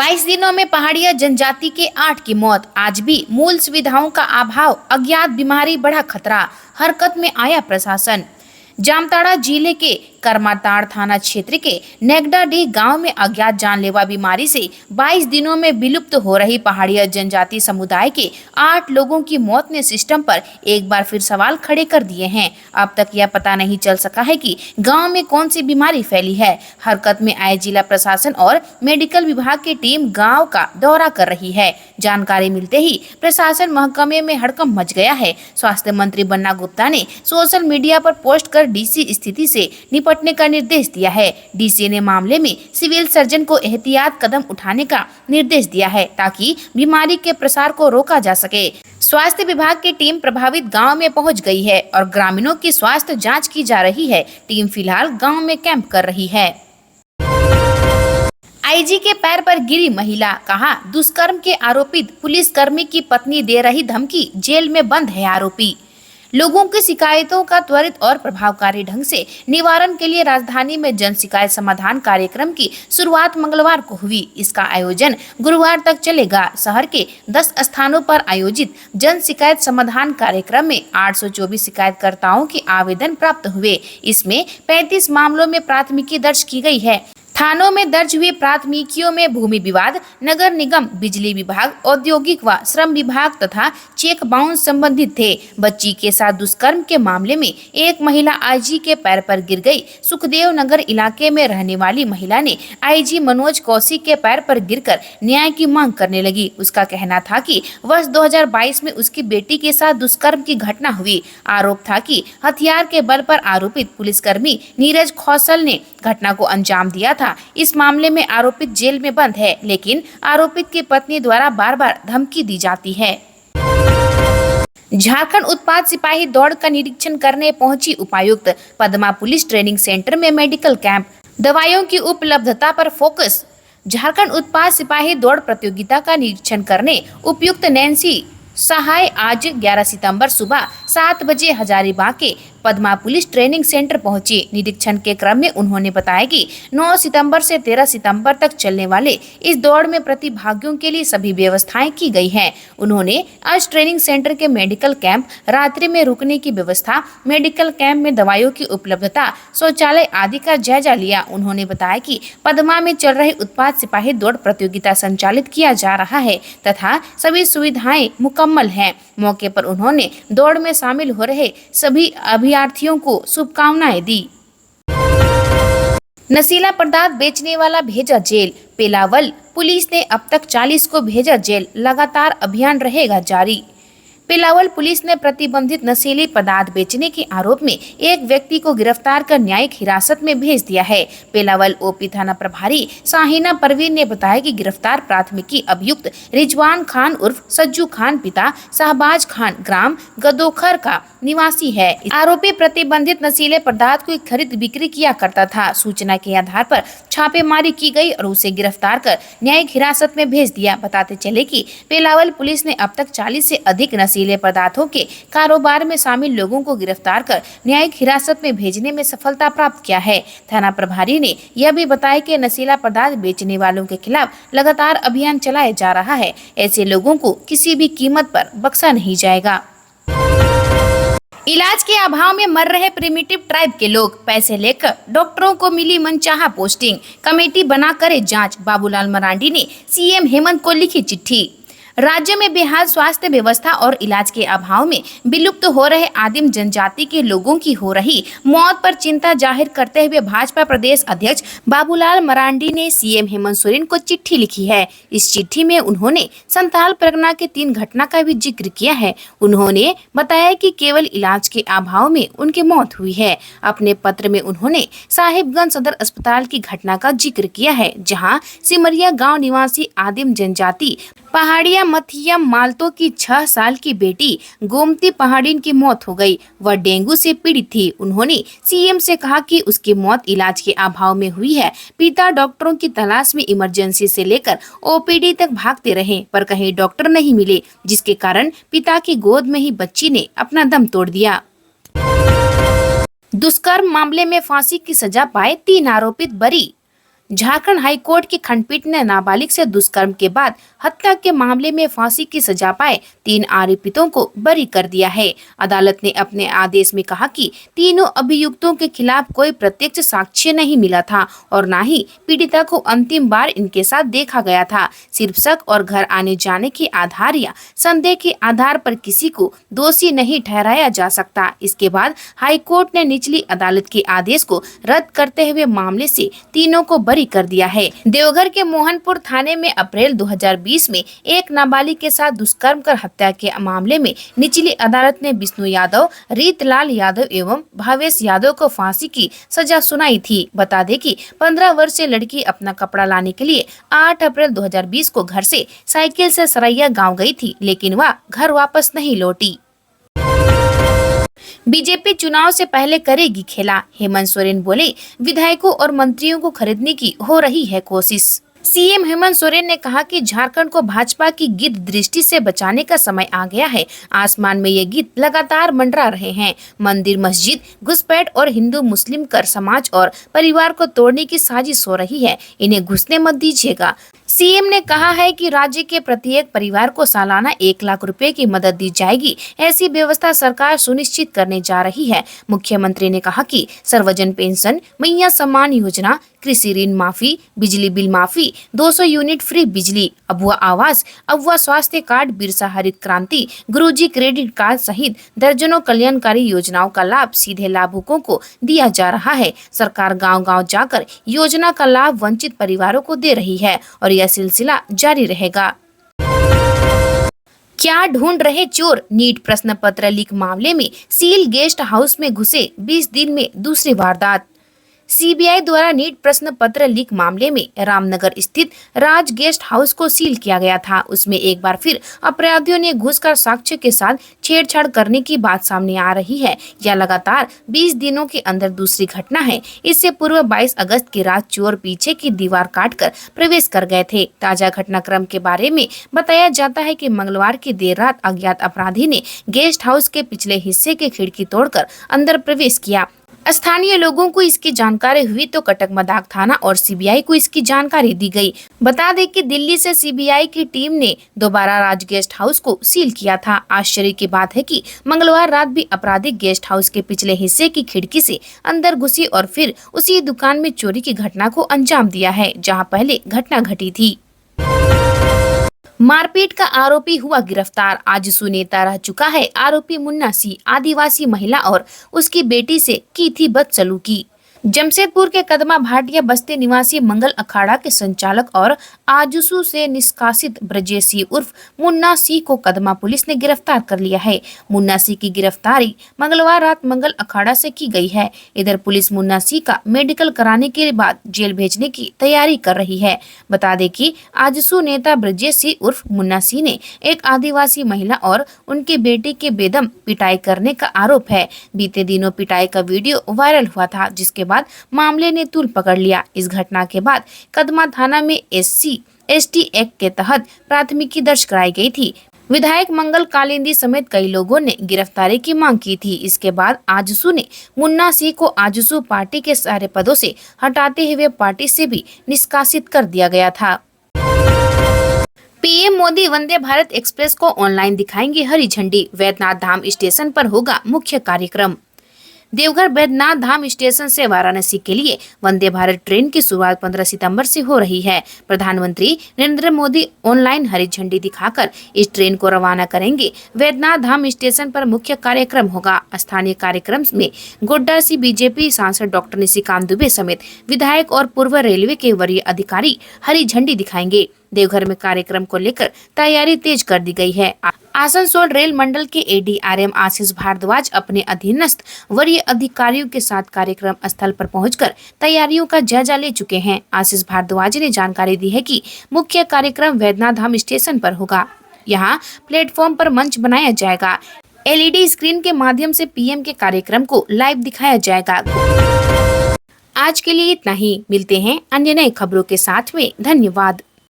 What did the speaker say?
22 दिनों में पहाड़िया जनजाति के 8 की मौत। आज भी मूल सुविधाओं का अभाव, अज्ञात बीमारी बड़ा खतरा। हरकत में आया प्रशासन। जामताड़ा जिले के करमाताड़ थाना क्षेत्र के नेगडाडीह गांव में अज्ञात जानलेवा बीमारी से 22 दिनों में विलुप्त हो रही पहाड़िया जनजाति समुदाय के 8 लोगों की मौत ने सिस्टम पर एक बार फिर सवाल खड़े कर दिए हैं। अब तक यह पता नहीं चल सका है कि गांव में कौन सी बीमारी फैली है। हरकत में आए जिला प्रशासन और मेडिकल विभाग की टीम गाँव का दौरा कर रही है। जानकारी मिलते ही प्रशासन महकमे में हड़कंप मच गया है। स्वास्थ्य मंत्री बन्ना गुप्ता ने सोशल मीडिया पर पोस्ट कर डीसी स्थिति से निपटने का निर्देश दिया है। डीसी ने मामले में सिविल सर्जन को एहतियात कदम उठाने का निर्देश दिया है ताकि बीमारी के प्रसार को रोका जा सके। स्वास्थ्य विभाग की टीम प्रभावित गांव में पहुंच गई है और ग्रामीणों की स्वास्थ्य जांच की जा रही है। टीम फिलहाल गांव में कैंप कर रही है। आईजी के पैर पर गिरी महिला, कहा दुष्कर्म के आरोपित पुलिसकर्मी की पत्नी दे रही धमकी, जेल में बंद है आरोपी। लोगों की शिकायतों का त्वरित और प्रभावकारी ढंग से निवारण के लिए राजधानी में जन शिकायत समाधान कार्यक्रम की शुरुआत मंगलवार को हुई। इसका आयोजन गुरुवार तक चलेगा। शहर के 10 स्थानों पर आयोजित जन शिकायत समाधान कार्यक्रम में 824 शिकायतकर्ताओं के आवेदन प्राप्त हुए। इसमें 35 मामलों में प्राथमिकी दर्ज की गई है। थानों में दर्ज हुई प्राथमिकियों में भूमि विवाद, नगर निगम, बिजली विभाग, औद्योगिक व श्रम विभाग तथा चेक बाउंस संबंधित थे। बच्ची के साथ दुष्कर्म के मामले में एक महिला आईजी के पैर पर गिर गई। सुखदेव नगर इलाके में रहने वाली महिला ने आईजी मनोज कौशिक के पैर पर गिरकर न्याय की मांग करने लगी। उसका कहना था कि वर्ष 2022 में उसकी बेटी के साथ दुष्कर्म की घटना हुई। आरोप था कि हथियार के बल पर आरोपित पुलिसकर्मी नीरज खौसल ने घटना को अंजाम दिया था। इस मामले में आरोपित जेल में बंद है, लेकिन आरोपित की पत्नी द्वारा बार बार धमकी दी जाती है। झारखंड उत्पाद सिपाही दौड़ का निरीक्षण करने पहुंची उपायुक्त। पदमा पुलिस ट्रेनिंग सेंटर में मेडिकल कैंप, दवाइयों की उपलब्धता पर फोकस। झारखंड उत्पाद सिपाही दौड़ प्रतियोगिता का निरीक्षण करने उपायुक्त नैन्सी सहाय आज 11 सितंबर सुबह 7 बजे हजारीबाग के पदमा पुलिस ट्रेनिंग सेंटर पहुंची। निरीक्षण के क्रम में उन्होंने बताया कि 9 सितंबर से 13 सितंबर तक चलने वाले इस दौड़ में प्रतिभागियों के लिए सभी व्यवस्थाएं की गई हैं। उन्होंने आज ट्रेनिंग सेंटर के मेडिकल कैंप, रात्रि में रुकने की व्यवस्था, मेडिकल कैंप में दवाइयों की उपलब्धता, शौचालय आदि का जायजा लिया। उन्होंने बताया कि पदमा में चल रही उत्पाद सिपाही दौड़ प्रतियोगिता संचालित किया जा रहा है तथा सभी सुविधाएं मुकम्मल हैं। मौके पर उन्होंने दौड़ में शामिल हो रहे सभी अभ्यर्थियों को शुभकामनाएं दी। नशीला पदार्थ बेचने वाला भेजा जेल। पेलावल पुलिस ने अब तक 40 को भेजा जेल। लगातार अभियान रहेगा जारी। पेलावल पुलिस ने प्रतिबंधित नशीले पदार्थ बेचने के आरोप में एक व्यक्ति को गिरफ्तार कर न्यायिक हिरासत में भेज दिया है। पेलावल ओपी थाना प्रभारी शाहीना परवीन ने बताया कि गिरफ्तार प्राथमिकी अभियुक्त रिजवान खान उर्फ सज्जू खान पिता शहबाज खान ग्राम गदोखर का निवासी है। आरोपी प्रतिबंधित नशीले पदार्थ की खरीद बिक्री किया करता था। सूचना के आधार पर छापेमारी की गई और उसे गिरफ्तार कर न्यायिक हिरासत में भेज दिया। बताते चले कि पेलावल पुलिस ने अब तक 40 से अधिक नशीले पदार्थों के कारोबार में शामिल लोगों को गिरफ्तार कर न्यायिक हिरासत में भेजने में सफलता प्राप्त किया है। थाना प्रभारी ने यह भी बताया कि नशीला पदार्थ बेचने वालों के खिलाफ लगातार अभियान चलाया जा रहा है। ऐसे लोगों को किसी भी कीमत पर बख्शा नहीं जाएगा। इलाज के अभाव में मर रहे प्रिमिटिव ट्राइब के लोग, पैसे लेकर डॉक्टरों को मिली मनचाहा पोस्टिंग। कमेटी बना करे जांच। बाबूलाल मरांडी ने सीएम हेमंत को लिखी चिट्ठी। राज्य में बेहाल स्वास्थ्य व्यवस्था और इलाज के अभाव में विलुप्त हो रहे आदिम जनजाति के लोगों की हो रही मौत पर चिंता जाहिर करते हुए भाजपा प्रदेश अध्यक्ष बाबूलाल मरांडी ने सीएम हेमंत सोरेन को चिट्ठी लिखी है। इस चिट्ठी में उन्होंने संथाल परगना के 3 घटना का भी जिक्र किया है। उन्होंने बताया कि केवल इलाज के अभाव में उनकी मौत हुई है। अपने पत्र में उन्होंने साहिबगंज सदर अस्पताल की घटना का जिक्र किया है, जहाँ सिमरिया गाँव निवासी आदिम जनजाति पहाड़िया मथियम मालतो की 6 साल की बेटी गोमती पहाड़िन की मौत हो गई। वह डेंगू से पीड़ित थी। उन्होंने सीएम से कहा कि उसकी मौत इलाज के अभाव में हुई है। पिता डॉक्टरों की तलाश में इमरजेंसी से लेकर ओपीडी तक भागते रहे, पर कहीं डॉक्टर नहीं मिले, जिसके कारण पिता की गोद में ही बच्ची ने अपना दम तोड़ दिया। दुष्कर्म मामले में फांसी की सजा पाए 3 आरोपित बरी। झारखंड हाई कोर्ट की खंडपीठ ने नाबालिग से दुष्कर्म के बाद हत्या के मामले में फांसी की सजा पाए 3 आरोपितों को बरी कर दिया है। अदालत ने अपने आदेश में कहा कि तीनों अभियुक्तों के खिलाफ कोई प्रत्यक्ष साक्ष्य नहीं मिला था और न ही पीड़िता को अंतिम बार इनके साथ देखा गया था। सिर्फ शक और घर आने जाने के आधार या संदेह के आधार पर किसी को दोषी नहीं ठहराया जा सकता। इसके बाद हाई कोर्ट ने निचली अदालत के आदेश को रद्द करते हुए मामले से तीनों को बरी कर दिया है। देवघर के मोहनपुर थाने में अप्रैल 2020 में एक नाबालिग के साथ दुष्कर्म कर हत्या के मामले में निचली अदालत ने विष्णु यादव, रीतलाल यादव एवं भावेश यादव को फांसी की सजा सुनाई थी। बता दें कि 15 वर्षीय लड़की अपना कपड़ा लाने के लिए 8 अप्रैल 2020 को घर से साइकिल से सरैया गाँव गई थी, लेकिन वह घर वापस नहीं लौटी। बीजेपी चुनाव से पहले करेगी खेला, हेमंत सोरेन बोले। विधायकों और मंत्रियों को खरीदने की हो रही है कोशिश। सीएम हेमंत सोरेन ने कहा कि झारखंड को भाजपा की गिद्ध दृष्टि से बचाने का समय आ गया है। आसमान में ये गिद्ध लगातार मंडरा रहे हैं। मंदिर, मस्जिद, घुसपैठ और हिंदू मुस्लिम कर समाज और परिवार को तोड़ने की साजिश हो रही है। इन्हें घुसने मत दीजिएगा। सीएम ने कहा है कि राज्य के प्रत्येक परिवार को सालाना 1 लाख रुपए की मदद दी जाएगी। ऐसी व्यवस्था सरकार सुनिश्चित करने जा रही है। मुख्यमंत्री ने कहा कि सर्वजन पेंशन, मैया सम्मान योजना, कृषि ऋण माफी, बिजली बिल माफी, 200 यूनिट फ्री बिजली, अबुआ आवास, अबुआ स्वास्थ्य कार्ड, बिरसा हरित क्रांति, गुरुजी क्रेडिट कार्ड सहित दर्जनों कल्याणकारी योजनाओं का लाभ सीधे लाभुकों को दिया जा रहा है। सरकार गांव-गांव जाकर योजना का लाभ वंचित परिवारों को दे रही है और यह सिलसिला जारी रहेगा। क्या ढूंढ रहे चोर? नीट प्रश्न पत्र लीक मामले में सील गेस्ट हाउस में घुसे 20 दिन में दूसरी वारदात। सीबीआई द्वारा नीट प्रश्न पत्र लीक मामले में रामनगर स्थित राज गेस्ट हाउस को सील किया गया था। उसमें एक बार फिर अपराधियों ने घुसकर साक्ष्य के साथ छेड़छाड़ करने की बात सामने आ रही है। यह लगातार 20 दिनों के अंदर दूसरी घटना है। इससे पूर्व 22 अगस्त की रात चोर पीछे की दीवार काटकर प्रवेश कर गए थे। ताजा घटनाक्रम के बारे में बताया जाता है कि मंगलवार की देर रात अज्ञात अपराधी ने गेस्ट हाउस के पिछले हिस्से की खिड़की तोड़कर अंदर प्रवेश किया। स्थानीय लोगों को इसकी जानकारी हुई तो कटकमदाग थाना और सीबीआई को इसकी जानकारी दी गई। बता दें कि दिल्ली से सीबीआई की टीम ने दोबारा राज गेस्ट हाउस को सील किया था। आश्चर्य की बात है कि मंगलवार रात भी अपराधी गेस्ट हाउस के पिछले हिस्से की खिड़की से अंदर घुसी और फिर उसी दुकान में चोरी की घटना को अंजाम दिया है, जहां पहले घटना घटी थी। मारपीट का आरोपी हुआ गिरफ्तार। आजसू नेता रह चुका है आरोपी मुन्ना सी। आदिवासी महिला और उसकी बेटी से की थी बदसलूकी। जमशेदपुर के कदमा भाटिया बस्ती निवासी मंगल अखाड़ा के संचालक और आजसू से निष्कासित ब्रजेश सिंह उर्फ मुन्ना सिंह को कदमा पुलिस ने गिरफ्तार कर लिया है। मुन्ना सिंह की गिरफ्तारी मंगलवार रात मंगल अखाड़ा से की गई है। इधर पुलिस मुन्ना सिंह का मेडिकल कराने के बाद जेल भेजने की तैयारी कर रही है। बता दें कि आजसू नेता ब्रजेश सिंह उर्फ मुन्ना सिंह ने एक आदिवासी महिला और उनके बेटे के बेदम पिटाई करने का आरोप है। बीते दिनों पिटाई का वीडियो वायरल हुआ था, जिसके बाद मामले ने तूल पकड़ लिया। इस घटना के बाद कदमा थाना में SC/ST एक्ट के तहत प्राथमिकी दर्ज कराई गई थी। विधायक मंगल कालिंदी समेत कई लोगों ने गिरफ्तारी की मांग की थी। इसके बाद आजसू ने मुन्ना सिंह को आजसू पार्टी के सारे पदों से हटाते हुए पार्टी से भी निष्कासित कर दिया गया था। पीएम मोदी वंदे भारत एक्सप्रेस को ऑनलाइन दिखाएंगे हरी झंडी। वैद्यनाथ धाम स्टेशन पर होगा मुख्य कार्यक्रम। देवघर वैद्यनाथ धाम स्टेशन से वाराणसी के लिए वंदे भारत ट्रेन की शुरुआत 15 सितंबर से हो रही है। प्रधानमंत्री नरेंद्र मोदी ऑनलाइन हरी झंडी दिखाकर इस ट्रेन को रवाना करेंगे। वैद्यनाथ धाम स्टेशन पर मुख्य कार्यक्रम होगा। स्थानीय कार्यक्रम में गोड्डा से बीजेपी सांसद डॉक्टर निशिकांत दुबे समेत विधायक और पूर्व रेलवे के वरीय अधिकारी हरी झंडी दिखाएंगे। देवघर में कार्यक्रम को लेकर तैयारी तेज कर दी गई है। आसनसोल रेल मंडल के ADRM आशीष भारद्वाज अपने अधीनस्थ वरीय अधिकारियों के साथ कार्यक्रम स्थल पर पहुंचकर तैयारियों का जायजा ले चुके हैं। आशीष भारद्वाज ने जानकारी दी है कि मुख्य कार्यक्रम वैद्यनाथ धाम स्टेशन पर होगा। यहाँ प्लेटफॉर्म पर मंच बनाया जाएगा। LED स्क्रीन के माध्यम से PM के कार्यक्रम को लाइव दिखाया जाएगा। आज के लिए इतना ही। मिलते हैं अन्य नए खबरों के साथ में। धन्यवाद।